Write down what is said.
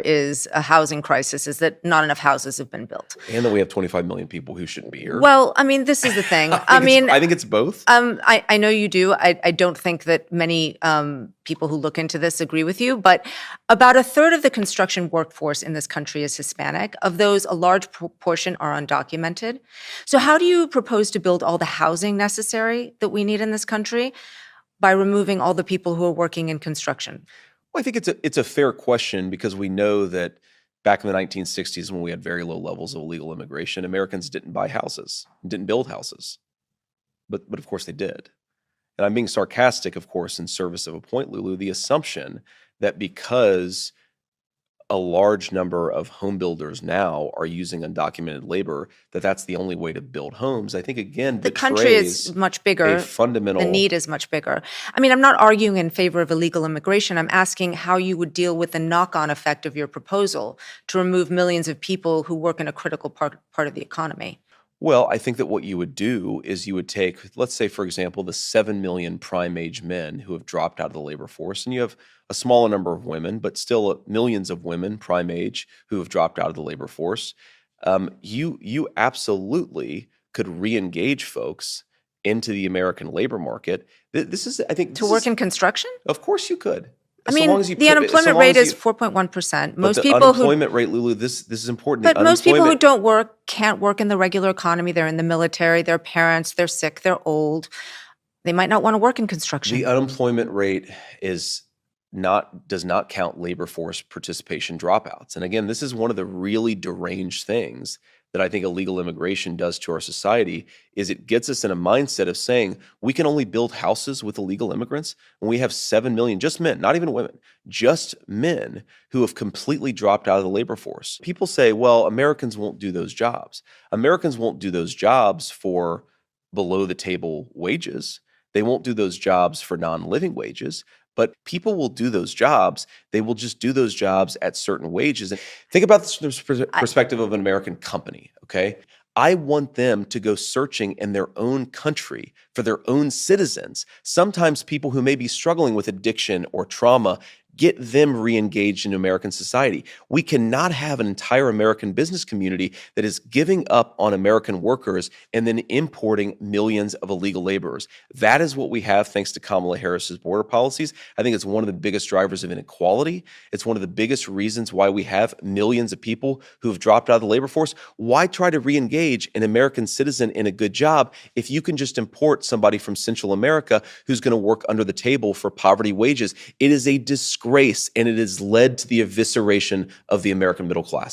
is a housing crisis is that not enough houses have been built. And that we have 25 million people who shouldn't be here. Well, I mean, this is the thing. I think it's both. I know you do. I don't think that many people who look into this agree with you, but about a third of the construction workforce in this country is Hispanic. Of those, a large proportion are undocumented. So how do you propose to build all the housing necessary that we need in this country by removing all the people who are working in construction? Well, I think it's a fair question because we know that back in the 1960s when we had very low levels of illegal immigration, Americans didn't buy houses, didn't build houses. But of course they did. And I'm being sarcastic, of course, in service of a point, Lulu, the assumption that because a large number of home builders now are using undocumented labor, that's the only way to build homes. I think, again, the country is much bigger. A fundamental. The need is much bigger. I mean, I'm not arguing in favor of illegal immigration. I'm asking how you would deal with the knock-on effect of your proposal to remove millions of people who work in a critical part of the economy. Well, I think that what you would do is you would take, let's say, for example, the 7 million prime age men who have dropped out of the labor force, and you have a smaller number of women, but still millions of women prime age who have dropped out of the labor force. You absolutely could re-engage folks into the American labor market. This is, I think, to work in construction? Of course you could. I mean, the unemployment rate is 4.1%. Most people who unemployment rate, Lulu, this is important. But most people who don't work can't work in the regular economy. They're in the military, they're parents, they're sick, they're old. They might not want to work in construction. The unemployment rate does not count labor force participation dropouts. And again, this is one of the really deranged things that I think illegal immigration does to our society, is it gets us in a mindset of saying we can only build houses with illegal immigrants when we have 7 million, just men, not even women, just men who have completely dropped out of the labor force. People say, well, Americans won't do those jobs. Americans won't do those jobs for below the table wages. They won't do those jobs for non-living wages. But people will do those jobs. They will just do those jobs at certain wages. And think about this from the perspective of an American company, okay? I want them to go searching in their own country for their own citizens. Sometimes people who may be struggling with addiction or trauma, get them re-engaged in American society. We cannot have an entire American business community that is giving up on American workers and then importing millions of illegal laborers. That is what we have thanks to Kamala Harris's border policies. I think it's one of the biggest drivers of inequality. It's one of the biggest reasons why we have millions of people who have dropped out of the labor force. Why try to re-engage an American citizen in a good job if you can just import somebody from Central America who's going to work under the table for poverty wages? It is a disgrace, and it has led to the evisceration of the American middle class.